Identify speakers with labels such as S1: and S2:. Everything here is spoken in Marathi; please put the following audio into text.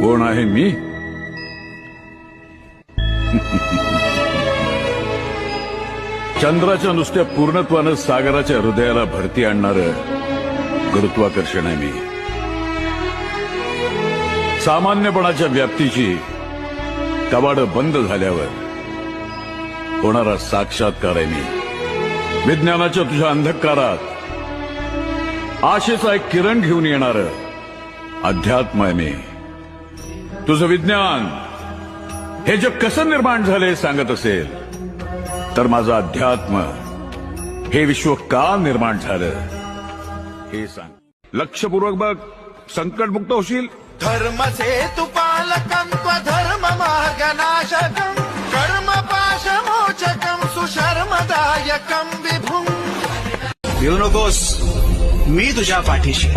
S1: कोण आहे मी? चंद्राच्या नुसत्या पूर्णत्वानं सागराच्या हृदयाला भरती आणणारं गुरुत्वाकर्षण आहे मी. सामान्यपणाच्या व्याप्तीची कवाडं बंद झाल्यावर होणारा साक्षात्कार आहे मी. विज्ञानाच्या तुझ्या अंधकारात आशेचा एक किरण घेऊन येणारं अध्यात्म आहे मी. तुझं विज्ञान हे जग कसं निर्माण झालंय सांगत असेल तर माझं अध्यात्म हे विश्व का निर्माण झालं हे सांग. लक्षपूर्वक बघ, संकटमुक्त होशील.
S2: धर्मसेतु पालकं त्वधर्म मार्गनाशकं कर्म पाशमोचकं सुशर्मदायकं विभुं.
S3: भिवू नकोस, मी तुझ्या पाठीशी.